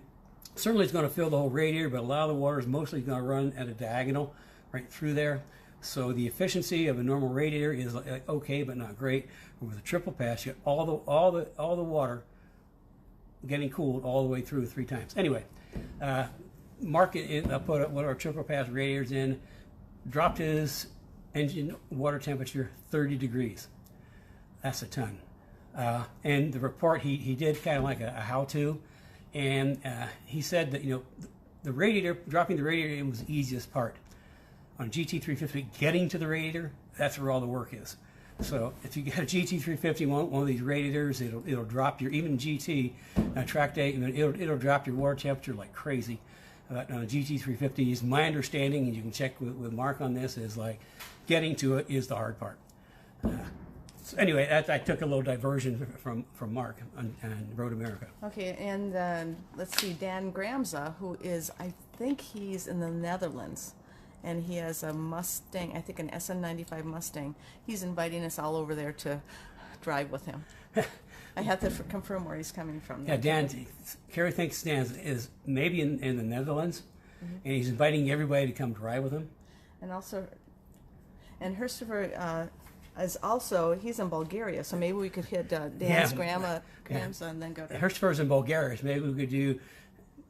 certainly it's going to fill the whole radiator, but a lot of the water is mostly going to run at a diagonal right through there. So the efficiency of a normal radiator is like okay, but not great. With a triple pass, you get all the water getting cooled all the way through 3 times. Anyway, Mark put one of our triple pass radiators in, dropped his engine water temperature 30 degrees. That's a ton. And the report he did kind of like a how-to. And he said that the radiator, dropping the radiator was the easiest part. On GT350, getting to the radiator, that's where all the work is. So if you get a GT350, one of these radiators, it'll drop your, even GT track day, it'll drop your water temperature like crazy. On a GT350, my understanding, and you can check with Mark on this, is like getting to it is the hard part. So anyway, I took a little diversion from Mark on Road America. Okay, and let's see, Dan Gramza, who is, I think he's in the Netherlands, and he has a Mustang, I think an SN95 Mustang. He's inviting us all over there to drive with him. I have to confirm where he's coming from. Yeah, Dan, Kerry thinks Dan is maybe in the Netherlands, and he's inviting everybody to come drive with him. And also, and Herstover is also, he's in Bulgaria, so maybe we could hit Dan's Gramza and then go to... Herstover's in Bulgaria, so maybe we could do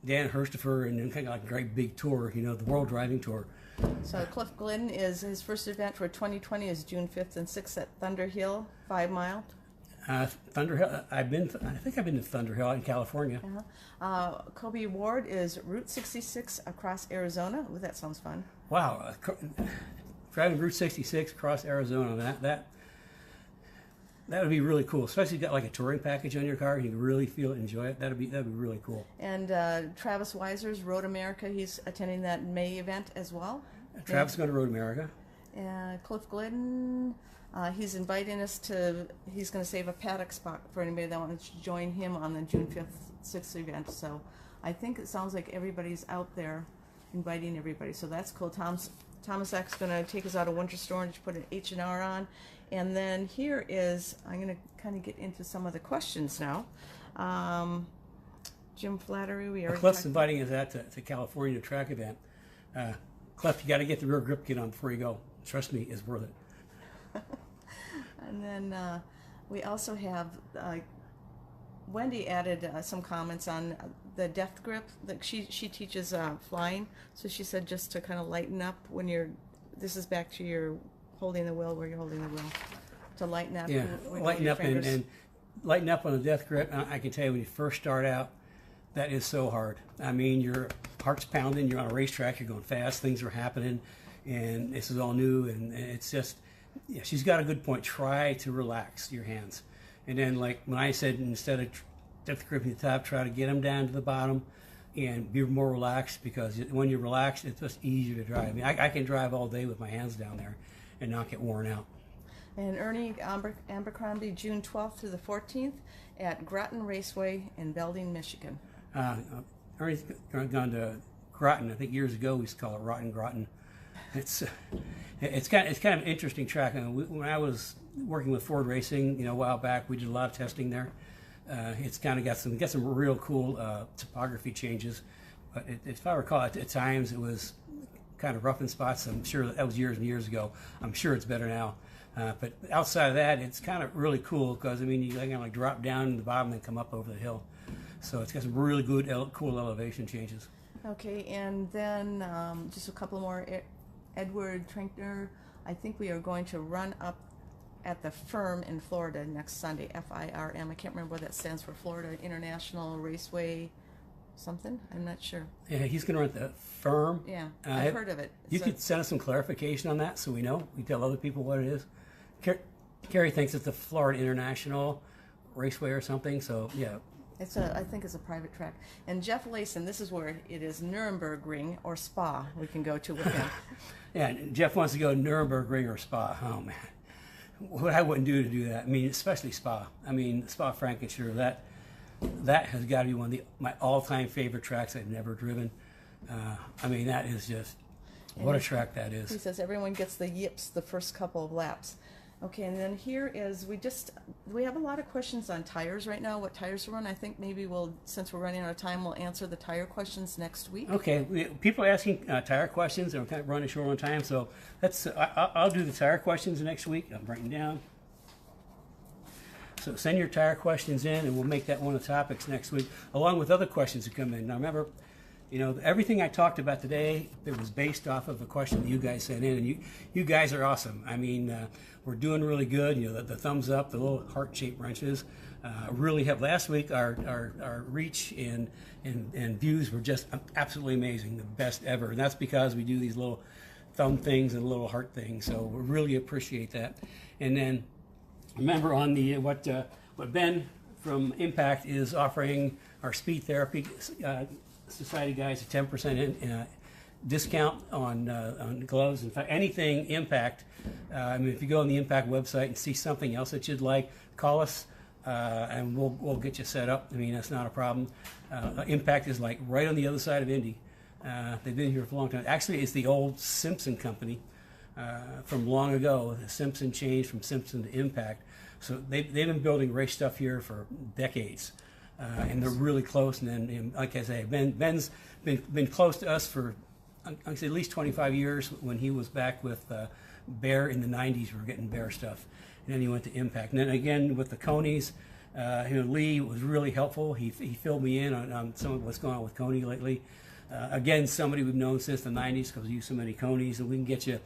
Dan Herstover and then kind of like a great big tour, the World Driving Tour. So Cliff Glidden his first event for 2020 is June 5th and 6th at Thunder Hill, 5 mile. Thunderhill. I think I've been to Thunderhill in California. Kobe Ward is Route 66 across Arizona. Ooh, that sounds fun. Wow, driving Route 66 across Arizona. That would be really cool. Especially if you got like a touring package on your car, and you can really feel it, and enjoy it. That'd be really cool. And Travis Weiser's Road America. He's attending that May event as well. Travis is going to Road America. Cliff Glidden. He's inviting us to. He's going to save a paddock spot for anybody that wants to join him on the June 5th, 6th event. So I think it sounds like everybody's out there inviting everybody. So that's cool. Thomas Eck's going to take us out of Winter Storage, put an H&R on. And then here is, I'm going to kind of get into some of the questions now. Jim Flattery, we already Cliff's inviting us out to California track event. Cliff, you got to get the rear grip kit on before you go. Trust me, it's worth it. And then we also have Wendy added some comments on the depth grip. That she teaches flying, so she said just to kind of lighten up when you're. This is back to your holding the wheel, where you're holding the wheel, to lighten up. Yeah, lighten up and lighten up on the death grip. I can tell you, when you first start out, that is so hard. I mean, your heart's pounding. You're on a racetrack. You're going fast. Things are happening, and this is all new. And it's just, yeah, she's got a good point. Try to relax your hands, and then like when I said, instead of death gripping the top, try to get them down to the bottom, and be more relaxed, because when you're relaxed, it's just easier to drive. I mean, I can drive all day with my hands down there and not get worn out. And Ernie Abercrombie, June 12th through the 14th at Groton Raceway in Belding, Michigan. Ernie's gone to Groton. I think years ago we used to call it Rotten Groton. It's kind of an interesting track. When I was working with Ford Racing, a while back, we did a lot of testing there. It's kind of got some real cool topography changes. But if I recall, at times it was kind of rough in spots. I'm sure that was years and years ago. I'm sure it's better now. But outside of that, it's kind of really cool, because I mean, you kind of like drop down to the bottom and come up over the hill. So it's got some really good, cool elevation changes. Okay, and then just a couple more. Edward Trinkner, I think we are going to run up at the Firm in Florida next Sunday, FIRM. I can't remember what that stands for, Florida International Raceway something. I'm not sure. Yeah, he's going to run at the Firm. Yeah, I've heard of it. You could send us some clarification on that so we know. We tell other people what it is. Carrie thinks it's the Florida International Raceway or something, so yeah. I think it's a private track. And Jeff Layson, this is where it is Nürburgring or Spa we can go to with him. Yeah, Jeff wants to go Nürburgring or Spa. Oh, man. What I wouldn't do to do that. I mean, especially Spa. I mean, Spa-Francorchamps, that has got to be one of my all-time favorite tracks I've never driven. I mean, that is just, what a track that is. He says everyone gets the yips the first couple of laps. Okay, and then here is, we have a lot of questions on tires right now, what tires to run. I think maybe since we're running out of time, we'll answer the tire questions next week. Okay, people are asking tire questions, and we're kind of running short on time, so I'll do the tire questions next week. I'm writing down. So send your tire questions in, and we'll make that one of the topics next week, along with other questions that come in. Now remember, everything I talked about today, it was based off of a question that you guys sent in, and you guys are awesome. I mean, we're doing really good. The thumbs up, the little heart-shaped wrenches really helped. Last week, our reach and views were just absolutely amazing, the best ever, and that's because we do these little thumb things and little heart things. So we really appreciate that. And then remember on the what Ben from Impact is offering, our Speed Therapy Society guys, a 10% discount on gloves. In fact, anything Impact. I mean, if you go on the Impact website and see something else that you'd like, call us and we'll get you set up. I mean, that's not a problem. Impact is like right on the other side of Indy. They've been here for a long time. Actually, it's the old Simpson company from long ago. Simpson changed from Simpson to Impact. So they've been building race stuff here for decades. And they're really close. And then, like I say, Ben's been close to us for, I'd say, at least 25 years. When he was back with Bear in the 90s, we were getting Bear stuff. And then he went to Impact. And then again, with the Conies, Lee was really helpful. He filled me in on some of what's going on with Coney lately. Again, somebody we've known since the 90s because we use so many Conies, and we can get you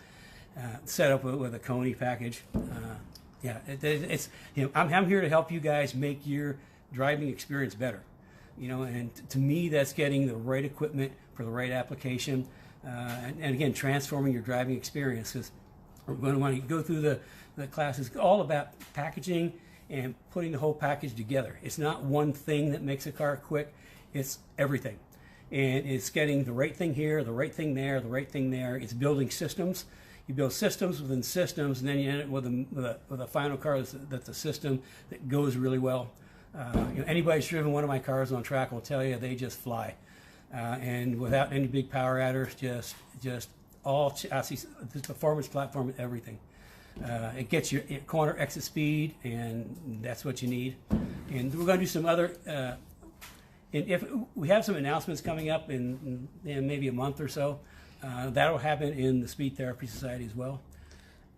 set up with a Coney package. Yeah, it's I'm here to help you guys make your driving experience better. And to me, that's getting the right equipment for the right application, and again, transforming your driving experience. Because we're going to want to go through the classes all about packaging and putting the whole package together. It's not one thing that makes a car quick; it's everything, and it's getting the right thing here, the right thing there, the right thing there. It's building systems. You build systems within systems, and then you end up with a final car that's a system that goes really well. Anybody who's driven one of my cars on track will tell you they just fly, and without any big power adders, just all chassis, the performance platform, and everything. It gets your corner exit speed, and that's what you need. And we're going to do some other. And if we have some announcements coming up in maybe a month or so. That'll happen in the Speed Therapy Society as well.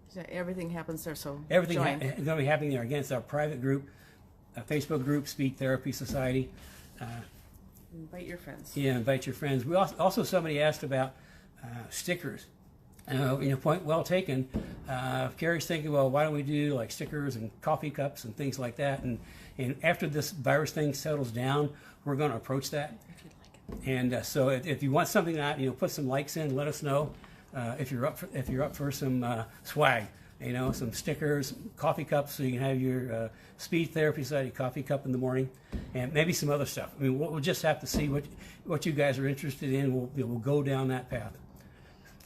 So everything happens there, so everything join. is going to be happening there. Again, it's our private group, Facebook group, Speed Therapy Society. Invite your friends. Yeah, invite your friends. We also somebody asked about stickers. Point well taken. Carrie's thinking, well, why don't we do like stickers and coffee cups and things like that? And after this virus thing settles down, we're going to approach that. And so if you want something that put some likes in, let us know. If you're up for some swag, some stickers, coffee cups, so you can have your Speed Therapy Society coffee cup in the morning, and maybe some other stuff. I mean, we'll just have to see what you guys are interested in. We'll go down that path.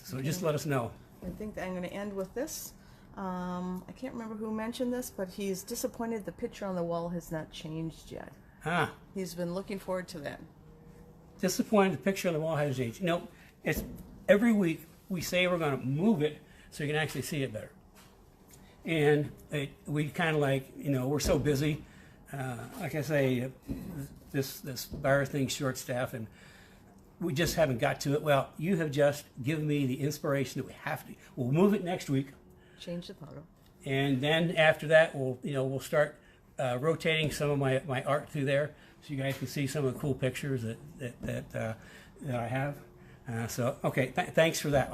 So just let us know. I think that I'm going to end with this. I can't remember who mentioned this, but he's disappointed the picture on the wall has not changed yet. He's been looking forward to that. Disappointed the picture on the wall has changed. It's every week we say we're going to move it so you can actually see it better. And we kind of we're so busy. Like I say, this virus thing's short staffed, and we just haven't got to it. Well, you have just given me the inspiration that we have to. We'll move it next week. Change the photo. And then after that, we'll start rotating some of my art through there, so you guys can see some of the cool pictures that I have. Okay, thanks for that.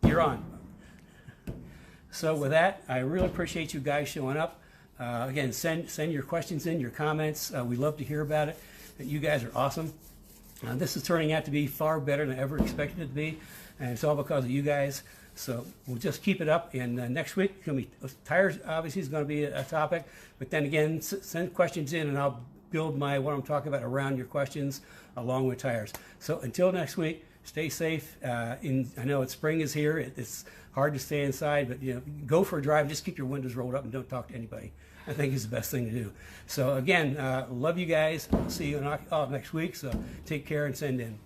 You're on. So with that, I really appreciate you guys showing up. Again, send your questions in, your comments. We love to hear about it. You guys are awesome. This is turning out to be far better than I ever expected it to be, and it's all because of you guys. So we'll just keep it up, and next week it's going to be tires. Obviously, is going to be a topic, but then again, send questions in, and I'll build what I'm talking about around your questions along with tires. So until next week, stay safe. I know spring is here. It's hard to stay inside, but go for a drive. Just keep your windows rolled up and don't talk to anybody. I think is the best thing to do. So again, love you guys. I'll see you next week. So take care and send in.